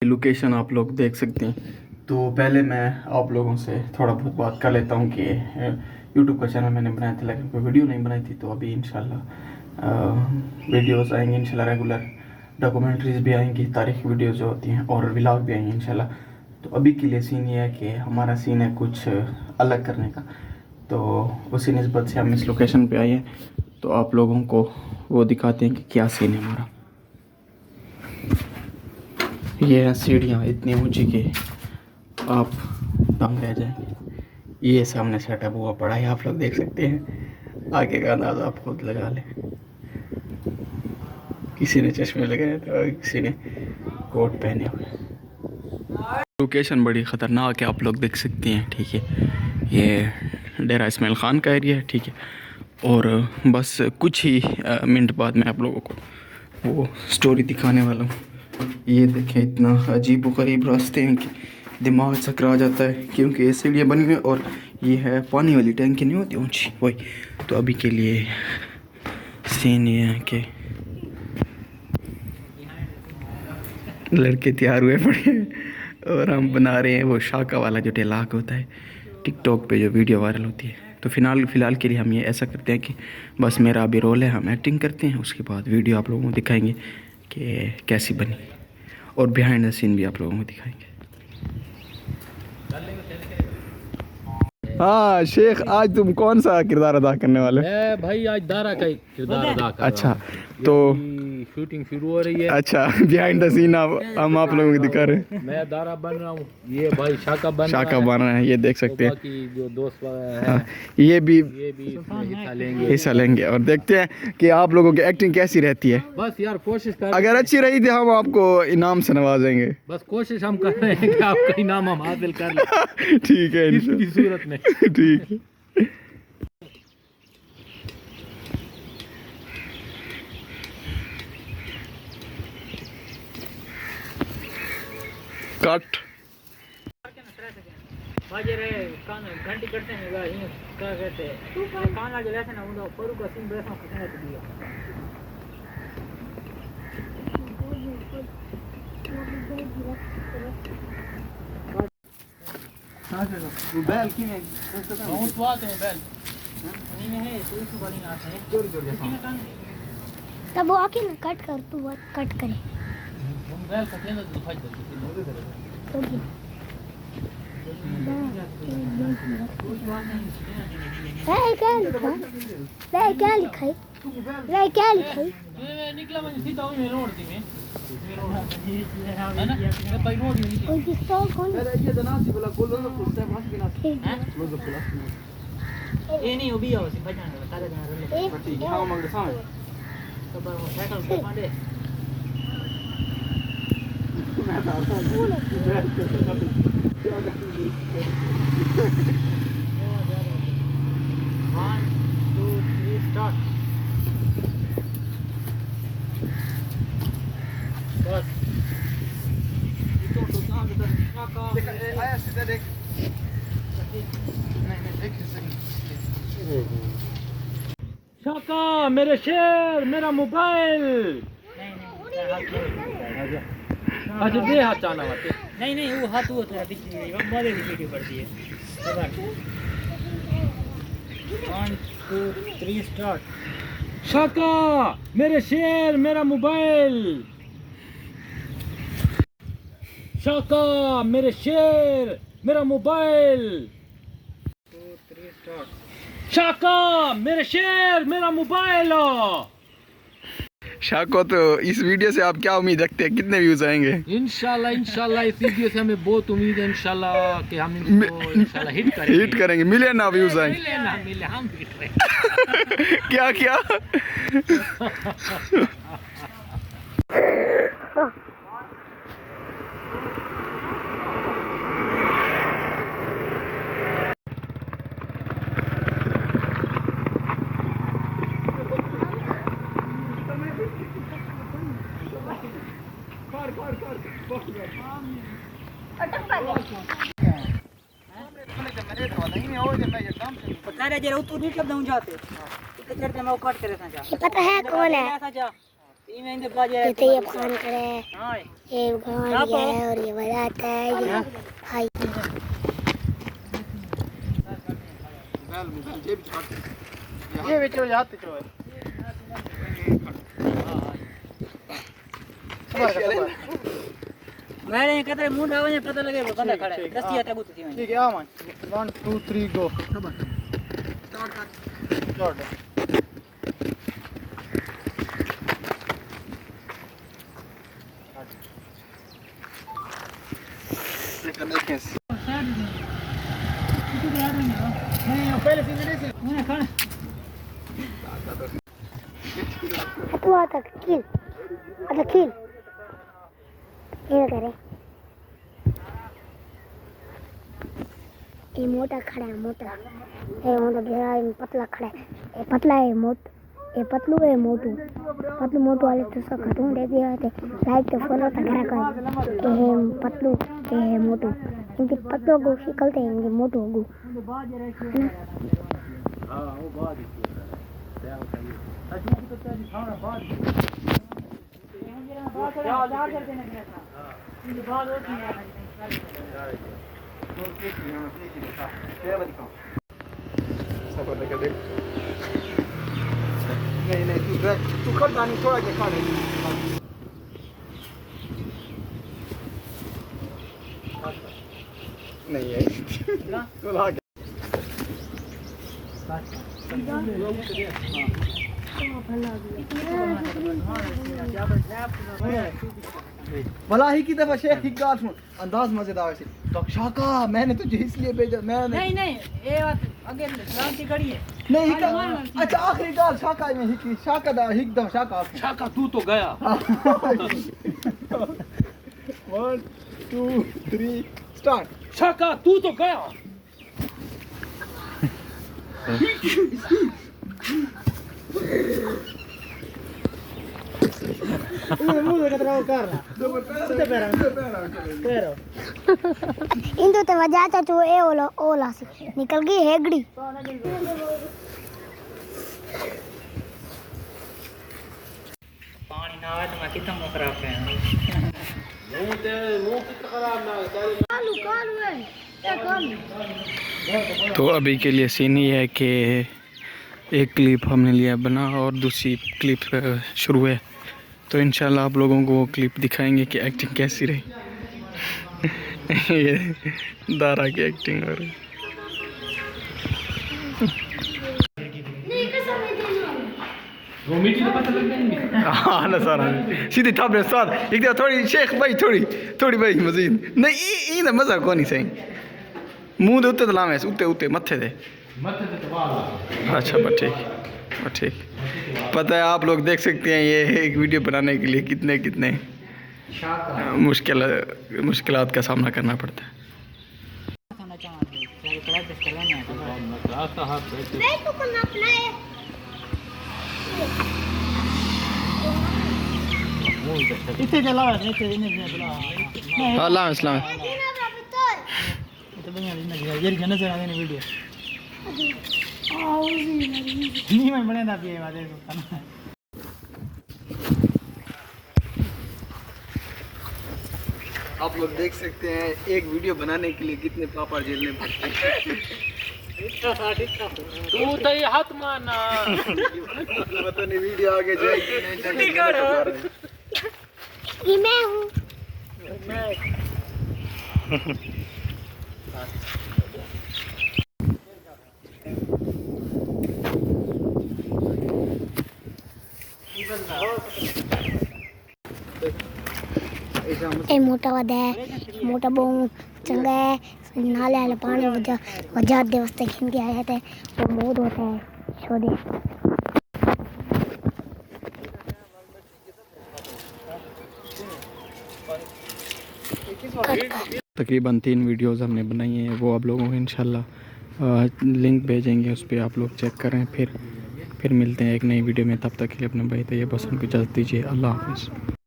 Location आप लोग देख सकते हैं। तो पहले मैं आप लोगों से थोड़ा बहुत बात कर लेता हूँ कि यूट्यूब का चैनल मैंने बनाया था लेकिन कोई वीडियो नहीं बनाई थी, तो अभी इंशाल्लाह वीडियोस आएंगे इंशाल्लाह रेगुलर, डॉक्यूमेंट्रीज़ भी आएंगी, तारीखी वीडियोस जो होती हैं, और व्लॉग भी आएंगे इंशाल्लाह। तो अभी के लिए सीन ये है कि हमारा सीन है कुछ अलग करने का, तो उसी निस्बत से हम इस लोकेशन पे आए हैं। तो आप लोगों को वो दिखाते हैं कि क्या सीन है हमारा। ये है सीढ़ियाँ इतनी ऊंची कि आप दंग रह जाएंगे। ये सामने सेटअप हुआ पड़ा है, आप लोग देख सकते हैं। आगे का अंदाज़ा आप खुद लगा लें। किसी ने चश्मे लगाए तो किसी ने कोट पहने हुए। लोकेशन बड़ी ख़तरनाक है, आप लोग देख सकते हैं। ठीक है, ये डेरा इस्माइल ख़ान का एरिया है। ठीक है, और बस कुछ ही मिनट बाद मैं आप लोगों को वो स्टोरी दिखाने वाला हूँ। ये देखें, इतना अजीब व गरीब रास्ते हैं कि दिमाग चकरा जाता है, क्योंकि ये सीढ़ियाँ बनी हुई हैं और ये है पानी वाली टैंकी नहीं होती ऊँची, वही। तो अभी के लिए सीन ये है कि लड़के तैयार हुए पड़े हैं और हम बना रहे हैं वो शाका वाला जो टेलाक होता है टिकटॉक पे जो वीडियो वायरल होती है। तो फ़िलहाल के लिए हम ये ऐसा करते हैं कि बस मेरा अभी रोल है, हम एक्टिंग करते हैं, उसके बाद वीडियो आप लोगों को दिखाएंगे कि कैसी बनी, और बिहाइंड द सीन भी आप लोगों को दिखाएंगे। हाँ शेख, आज तुम कौन सा किरदार अदा करने वाले? मैं भाई आज दारा का किरदार अदा कर अच्छा, रहा हूँ। तो शूटिंग शुरू हो रही है। अच्छा, बिहाइंड द सीन हम आप लोगों को दिखा रहे हैं। मैं दारा बन रहा हूँ, ये भाई शाका बन रहा है, ये देख सकते हैं। बाकी जो दोस्त हैं हाँ, ये भी इसमें हिस्सा लेंगे और देखते हैं कि आप लोगों की एक्टिंग कैसी रहती है। बस यार कोशिश कर, अगर अच्छी रही तो हम आपको इनाम से नवाजेंगे। बस कोशिश हम कर रहे हैं कि आपका इनाम हम हासिल कर लें। ठीक है, किसी सूरत में। ठीक है। कट घंटी करते हैं क्या कहते हैं कान आगे लेते ना उनको परू का सीन ब्रेस में खसने तो दिया बैल की में बहुत बात है बैल नहीं में है तो इसको बड़ी आते हैं जोर तब वो आके ना कट कर, तू कट करे हम बैल कटे ना तो फट जाते हैं। क्या लिखा है? निकला मैं सीधा वही में रोड थी मैं है ना, मैं पाई रोड नहीं कोई किसको कौन ये दनासी वाला बोल रहा कुछ टाइम हाथ बिना लोग प्लस ये नहीं वो भी हो सी भजन बता दे ना एक पट्टी हां मंग सामने तो पर साइकिल पे Pandey One, two, three, start. बस आया सीधा देख नहीं एक सेकंड। शाका मेरे शेर मेरा मोबाइल। अच्छा दे हाथ चाना मत। नहीं वो हाथ वो तेरा दिख नहीं वो मदे की वीडियो पड़ती है। 1, 2, 3 स्टार्ट। शाका मेरे शेर मेरा मोबाइल। शाका मेरे शेर मेरा मोबाइल। 2, 3 स्टार्ट। शाका मेरे शेर मेरा मोबाइल। शाको, तो इस वीडियो से आप क्या उम्मीद रखते हैं, कितने व्यूज आएंगे? इंशाल्लाह इस वीडियो से हमें बहुत उम्मीद है इंशाल्लाह कि हम इसको इंशाल्लाह हिट करेंगे। मिलियन ना व्यूज आएंगे। मिले हम हिट करेंगे। क्या पता है जरा तू नहीं शब्द हूं जाते तो करते मैं वो कट करे था जा पता है कौन है? ये तैयब खान खड़ा है, ये गाना दिया है और ये बजाता है ये भाई। ये बेचो जाते चो मैंने कहते मुंह डावने पता लगे वो बंदा खड़ा है 10 या टबू थी मैं ठीक है आ मान 1 2 3 गो स्टार्ट पहले से मेरे से मैंने खाना तू आता किल ये करे ये मोटा खड़ा है मोटा ये मोटा बेरा पतला खड़ा है ये पतला है मोट ये पतलू है मोटू पतलू मोटू वाले तो सब खतून दे दिया थे लाइक तो फॉलो तक कर ये पतलू ये मोटू इनके पतलों को निकलते हैं इनके मोटू को हां वो बाद नहीं तू कर दानी थोड़ा के खा नहीं है तो ला भला ही की दफा शेख की गाल सुन अंदाज मजेदार से तो शाका मैंने तुझे इसलिए भेजा मैं नहीं ये बात आगे शांति कड़ी है नहीं अच्छा आखिरी गाल शाका में ही शाका दा एकदम शाका तू तो गया 1 2 3 स्टार्ट शाका तू तो गया इन तो वजाता तो ए ओला से निकल गई हेगड़ी पानी ना आवे तो मैं कितना मुंह खराब है मुंह कितना खराब ना कालू है तो अभी के लिए सीन ये है कि एक क्लिप हमने लिया बना और दूसरी क्लिप शुरू है, तो इंशाल्लाह आप लोगों को वो क्लिप दिखाएंगे कि एक्टिंग कैसी रही। ये दारा की एक्टिंग हो रही। हाँ ना सर सीधी ठाप रहे साथ एक थोड़ी शेख भाई थोड़ी भाई मजीद नहीं ये मजा को नहीं सही मुंह दे उत्ते तो लावे उत्ते मत्थे दे अच्छा बस ठीक पता है आप लोग देख सकते हैं ये एक वीडियो बनाने के लिए कितने मुश्किलात का सामना करना पड़ता है। इतने चला नहीं हाँ लावे तो बढ़िया ये जन से आने वीडियो नहीं मैं बने ना पिए वाले को आप लोग देख सकते हैं एक वीडियो बनाने के लिए कितने पापा झेलने पड़ते हैं। तू तो ये हाथ मारना पता नहीं वीडियो आगे जाएगी नहीं जाएगी। ये मैं हूँ ए मोटा वध है मोटा बहु चंगा है नाले वाले पानी वजा दे वास्ते खिन के आए थे वो मौत होता है छोड़े तकरीबन 3 वीडियोस हमने बनाई हैं, वो आप लोगों को इंशाल्लाह लिंक भेजेंगे, उस पर आप लोग चेक करें। फिर मिलते हैं एक नई वीडियो में, तब तक के लिए अपने भाई तैयब हसन को इजाज़त दीजिए। अल्लाह हाफ़िज़।